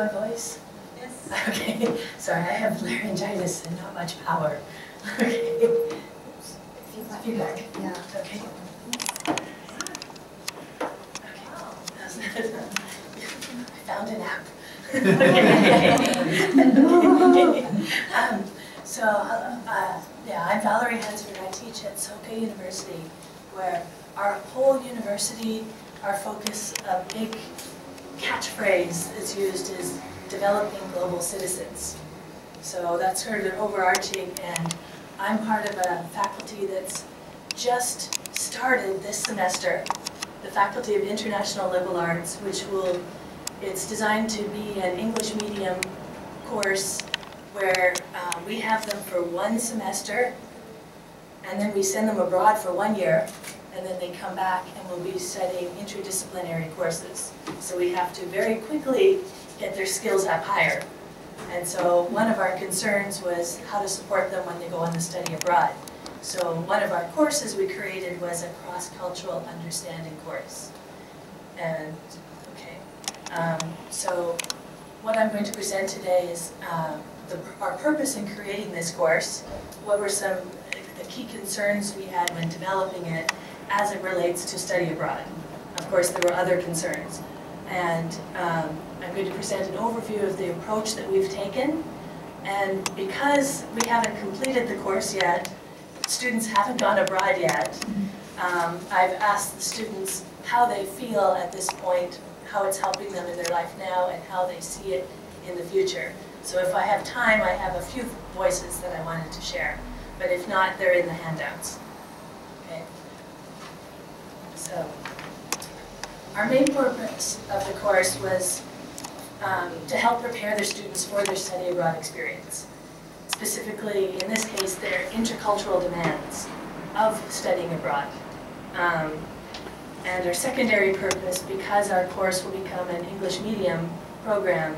my voice? Yes. Okay, sorry, I have laryngitis and not much power. Okay. Feedback. Yeah. Okay. Okay. I found an app. Yeah, I'm Valerie Hansford. I teach at Soka University, where our whole university, our focus, a big catchphrase is used is developing global citizens. So that's sort of overarching, and I'm part of a faculty that's just started this semester, the Faculty of International Liberal Arts, which it's designed to be an English medium course where we have them for one semester, and then we send them abroad for 1 year, and then they come back and we'll be studying interdisciplinary courses. So we have to very quickly get their skills up higher. And so one of our concerns was how to support them when they go on the study abroad. So one of our courses we created was a cross-cultural understanding course. And, okay, so what I'm going to present today is our purpose in creating this course. What were some the key concerns we had when developing it as it relates to study abroad? Of course, there were other concerns. And I'm going to present an overview of the approach that we've taken. And because we haven't completed the course yet, students haven't gone abroad yet, I've asked the students how they feel at this point, how it's helping them in their life now, and how they see it in the future. So if I have time, I have a few voices that I wanted to share. But if not, they're in the handouts. Okay. So our main purpose of the course was to help prepare their students for their study abroad experience. Specifically, in this case, their intercultural demands of studying abroad. And our secondary purpose, because our course will become an English medium program,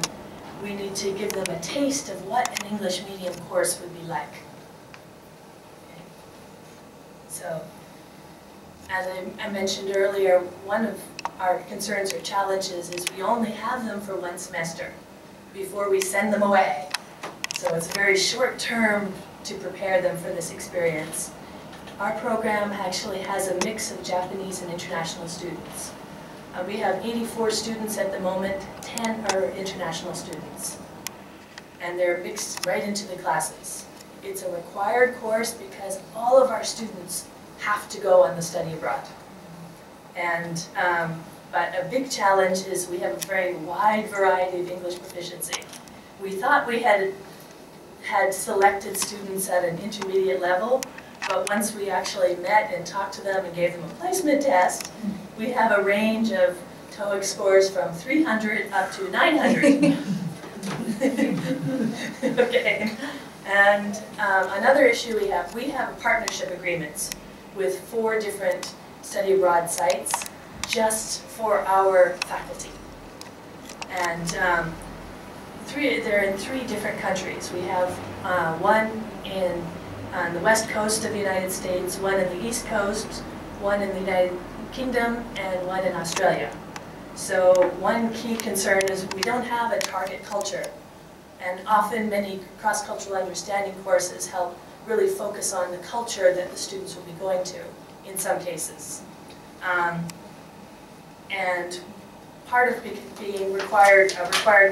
we need to give them a taste of what an English medium course would be like. Okay. So, as I mentioned earlier, one of our concerns or challenges is we only have them for one semester before we send them away. So it's very short term to prepare them for this experience. Our program actually has a mix of Japanese and international students. We have 84 students at the moment, 10 are international students. And they're mixed right into the classes. It's a required course because all of our students have to go on the study abroad. And, but a big challenge is we have a very wide variety of English proficiency. We thought we had selected students at an intermediate level, but once we actually met and talked to them and gave them a placement test, we have a range of TOEIC scores from 300 up to 900. Okay. And another issue we have partnership agreements with 4 different study abroad sites just for our faculty. And they're in 3 different countries. We have one on the west coast of the United States, one in the east coast, one in the United Kingdom, and one in Australia. So one key concern is we don't have a target culture. And often many cross-cultural understanding courses help really focus on the culture that the students will be going to in some cases. And part of being a required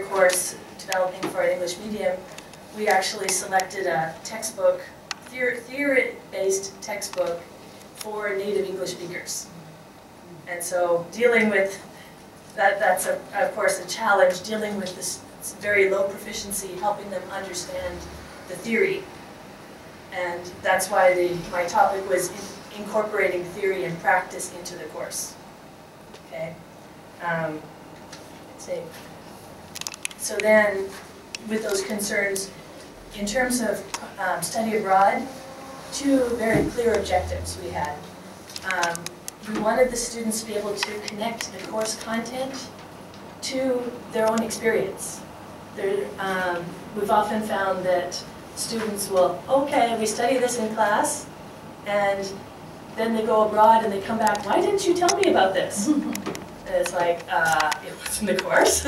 course developing for an English medium, we actually selected a textbook, theory-based textbook for native English speakers. And so dealing with that's of course a challenge, dealing with this very low proficiency, helping them understand the theory. And that's why my topic was incorporating theory and practice into the course. Okay. Let's see. So then, with those concerns, in terms of study abroad, 2 very clear objectives we had. We wanted the students to be able to connect the course content to their own experience. We've often found that students will, okay, we study this in class, and then they go abroad and they come back, why didn't you tell me about this? And it's like, it was in the course.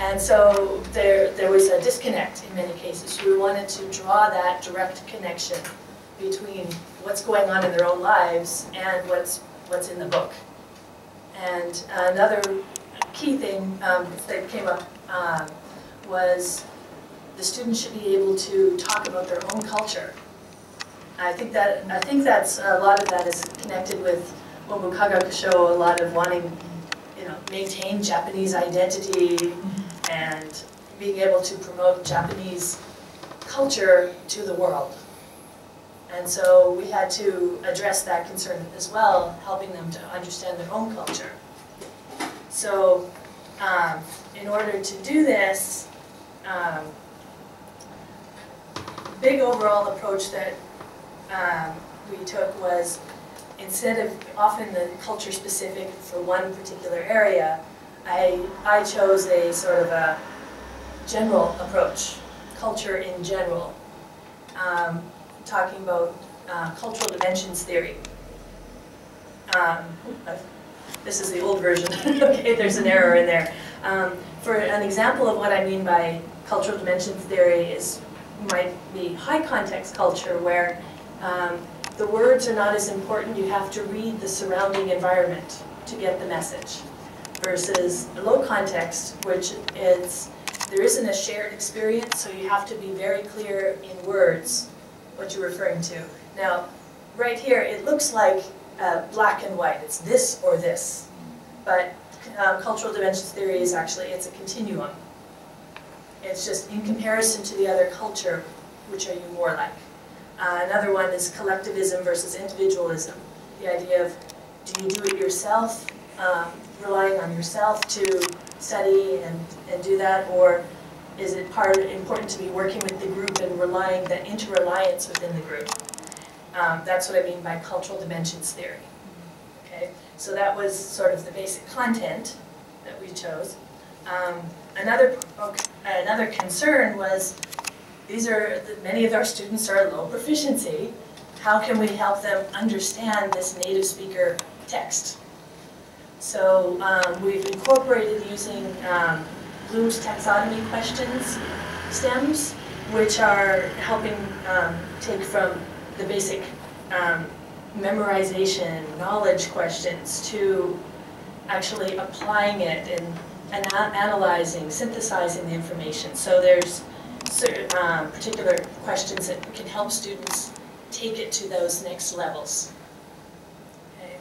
And so there was a disconnect in many cases. We wanted to draw that direct connection between what's going on in their own lives and what's in the book. And another key thing that came up was the students should be able to talk about their own culture. I think that's a lot of that is connected with Omukaga-kusho, a lot of wanting, maintain Japanese identity and being able to promote Japanese culture to the world. And so we had to address that concern as well, helping them to understand their own culture. So in order to do this, big overall approach that we took was, instead of often the culture specific for one particular area, I chose a sort of a general approach, culture in general, talking about cultural dimensions theory. This is the old version. Okay, there's an error in there. For an example of what I mean by cultural dimensions theory might be high context culture, where the words are not as important. You have to read the surrounding environment to get the message. Versus low context, which there isn't a shared experience, so you have to be very clear in words what you're referring to. Now, right here, it looks like black and white. It's this or this. But cultural dimensions theory is actually, it's a continuum. It's just in comparison to the other culture, which are you more like? Another one is collectivism versus individualism. The idea of, do you do it yourself, relying on yourself to study and do that, or is it important to be working with the group and relying the interreliance within the group? That's what I mean by cultural dimensions theory. Okay, so that was sort of the basic content that we chose. Another concern was, many of our students are low proficiency. How can we help them understand this native speaker text? So we've incorporated using Bloom's taxonomy questions, stems, which are helping take from the basic memorization, knowledge questions to actually applying it and analyzing, synthesizing the information. So there's certain particular questions that can help students take it to those next levels. Okay.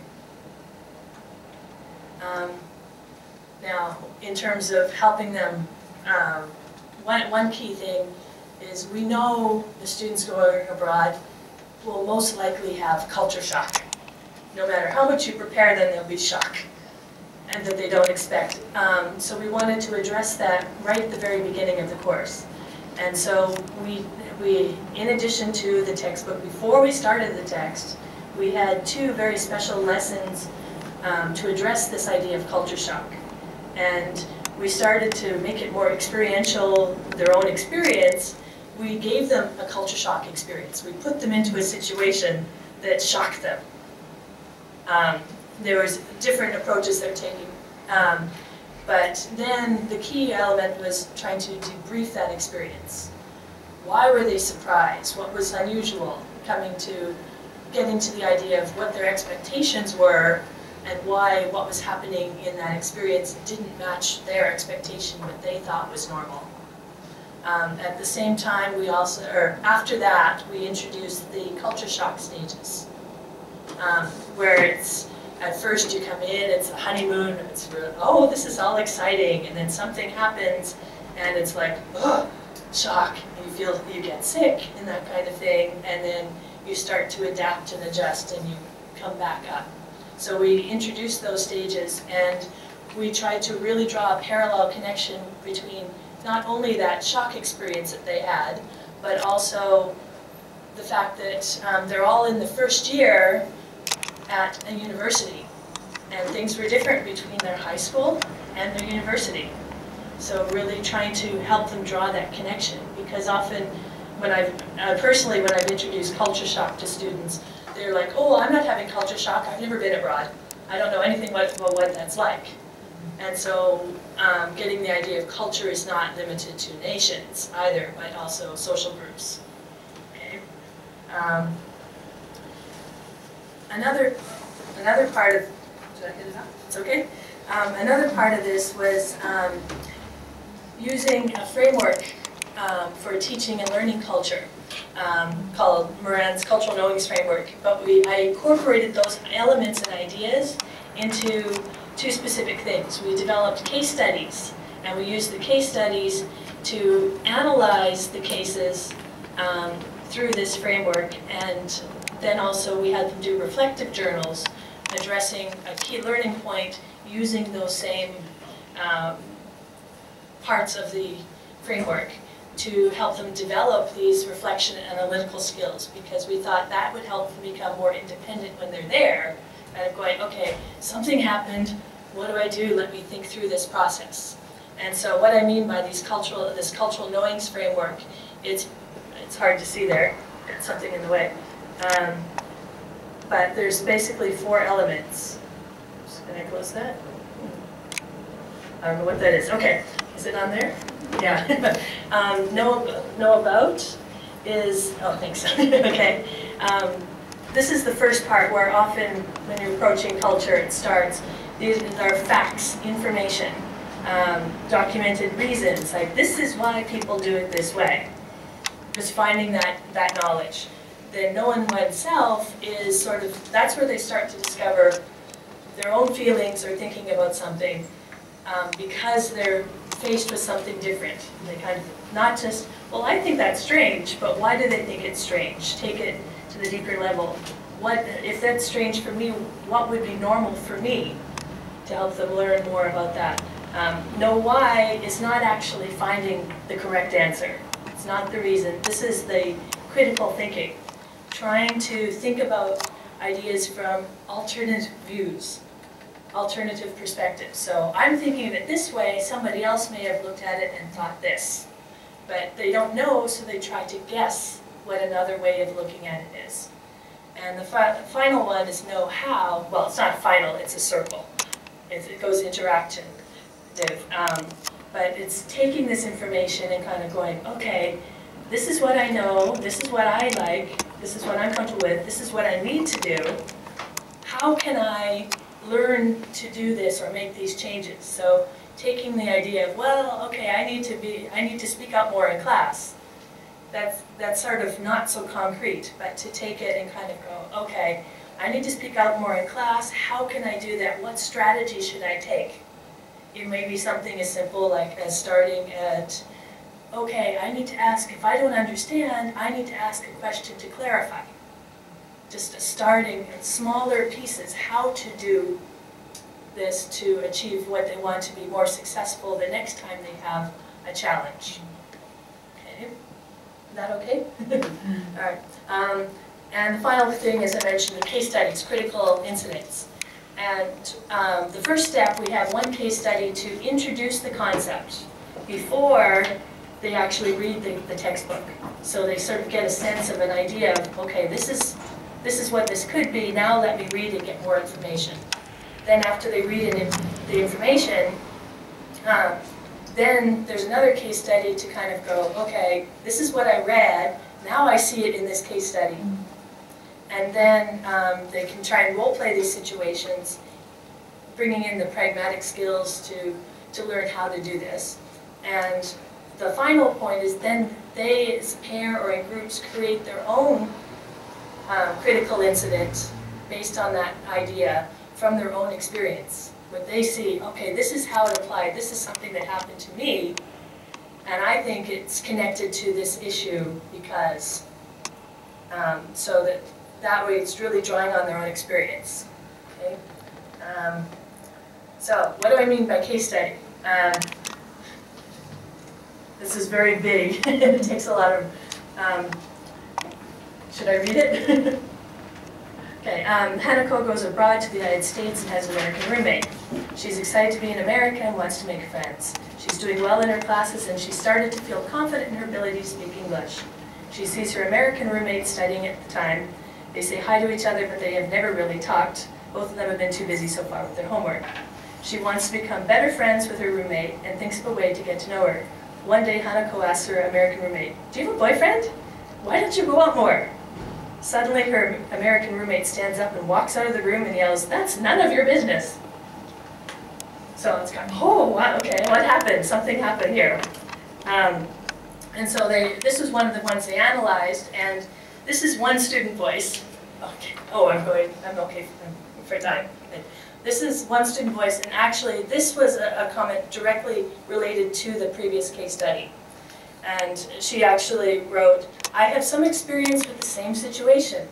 Now, in terms of helping them, one key thing is we know the students going abroad will most likely have culture shock. No matter how much you prepare them, there'll be shock, and that they don't expect. So we wanted to address that right at the very beginning of the course. And so we in addition to the textbook, before we started the text, we had 2 very special lessons to address this idea of culture shock. And we started to make it more experiential, their own experience. We gave them a culture shock experience. We put them into a situation that shocked them. There was different approaches they're taking. But then the key element was trying to debrief that experience. Why were they surprised? What was unusual? Getting to the idea of what their expectations were and why what was happening in that experience didn't match their expectation, what they thought was normal. At the same time, after that, we introduced the culture shock stages, where it's, at first you come in, it's a honeymoon, it's really, oh, this is all exciting, and then something happens, and it's like, oh, shock, and you get sick, and that kind of thing, and then you start to adapt and adjust, and you come back up. So we introduced those stages, and we tried to really draw a parallel connection between not only that shock experience that they had, but also the fact that they're all in the first year at a university, and things were different between their high school and their university. So really trying to help them draw that connection, because often personally when I've introduced culture shock to students, they're like, oh, I'm not having culture shock, I've never been abroad. I don't know anything about what that's like. And so getting the idea of culture is not limited to nations either, but also social groups. Okay. Another part of, did I get it up? It's okay. Another part of this was using a framework for teaching and learning culture called Moran's Cultural Knowings Framework. But I incorporated those elements and ideas into two specific things. We developed case studies, and we used the case studies to analyze the cases through this framework, and then also we had them do reflective journals addressing a key learning point using those same parts of the framework to help them develop these reflection and analytical skills, because we thought that would help them become more independent when they're there, kind of going, okay, something happened, what do I do? Let me think through this process. And so what I mean by this cultural knowings framework, it's hard to see there, got something in the way. But there's basically 4 elements. Can I close that? I don't know what that is. Okay, is it on there? Yeah. Know about is, oh, thanks. Okay. This is the first part where often when you're approaching culture, it starts. These are facts, information, documented reasons, like this is why people do it this way. Just finding that knowledge. Then knowing oneself is sort of, that's where they start to discover their own feelings or thinking about something because they're faced with something different. They kind of, not just, well, I think that's strange, but why do they think it's strange? Take it to the deeper level. What, if that's strange for me, what would be normal for me? To help them learn more about that. Know why is not actually finding the correct answer. It's not the reason. This is the critical thinking. Trying to think about ideas from alternate views, alternative perspectives. So I'm thinking of it this way, somebody else may have looked at it and thought this. But they don't know, so they try to guess what another way of looking at it is. And the final one is know how. Well, it's not final, it's a circle. It goes interactive. But it's taking this information and kind of going, okay, this is what I know, this is what I like, this is what I'm comfortable with, this is what I need to do. How can I learn to do this or make these changes? So taking the idea of, well, okay, I need to speak up more in class. That's sort of not so concrete, but to take it and kind of go, okay, I need to speak out more in class. How can I do that? What strategy should I take? It may be something as simple like as starting at, okay, I need to ask, if I don't understand, I need to ask a question to clarify. Just starting in smaller pieces, how to do this to achieve what they want to be more successful the next time they have a challenge. Okay, is that okay? All right. And the final thing, as I mentioned, the case studies, critical incidents. And the first step, we have one case study to introduce the concept before they actually read the textbook. So they sort of get a sense of an idea of, okay, this is what this could be, now let me read and get more information. Then after they read the information, then there's another case study to kind of go, okay, this is what I read, now I see it in this case study. And then they can try and role play these situations, bringing in the pragmatic skills to learn how to do this. And the final point is then they, as a pair or in groups, create their own critical incident based on that idea from their own experience. When they see, okay, this is how it applied, this is something that happened to me, and I think it's connected to this issue because, so that way it's really drawing on their own experience. Okay? So what do I mean by case study? This is very big. It takes a lot of, should I read it? Okay, Hanako goes abroad to the United States and has an American roommate. She's excited to be in America and wants to make friends. She's doing well in her classes and she started to feel confident in her ability to speak English. She sees her American roommate studying at the time. They say hi to each other, but they have never really talked. Both of them have been too busy so far with their homework. She wants to become better friends with her roommate and thinks of a way to get to know her. One day, Hanako asks her American roommate, "Do you have a boyfriend? Why don't you go out more?" Suddenly, her American roommate stands up and walks out of the room and yells, "That's none of your business." So it's kind of, oh, wow, okay, what happened? Something happened here. And so this was one of the ones they analyzed, and this is one student voice. Okay. Oh, I'm okay for time. This is one student voice, and actually this was a comment directly related to the previous case study. And she actually wrote, "I have some experience with the same situation,"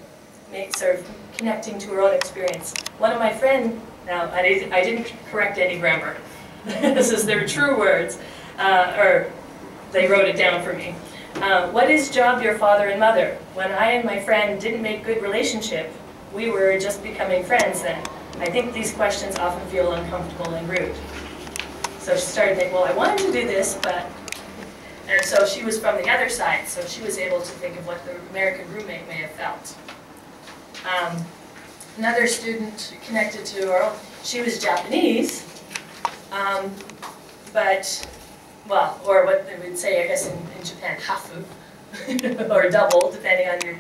sort of connecting to her own experience. One of my friends, now I didn't correct any grammar. This is their true words, or they wrote it down for me. "What is job your father and mother? When I and my friend didn't make good relationship, we were just becoming friends then. I think these questions often feel uncomfortable and rude." So she started thinking, well, I wanted to do this, but... And so she was from the other side, so she was able to think of what the American roommate may have felt. Another student connected to her, she was Japanese, but, well, or what they would say, I guess, in Japan, hafu, or double, depending on your...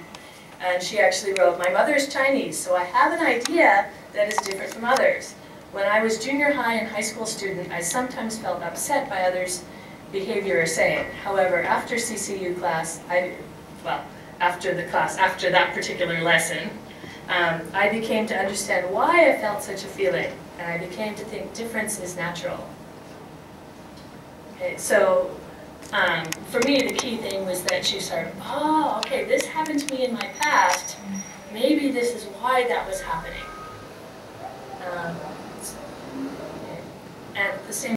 And she actually wrote, "My mother is Chinese, so I have an idea that is different from others. When I was junior high and high school student, I sometimes felt upset by others' behavior or saying. However, after CCU class, after that particular lesson, I became to understand why I felt such a feeling, and I became to think difference is natural." Okay, so for me, the key thing was that she started, oh, okay, this happened to me in my past. Maybe this is why that was happening. And at the same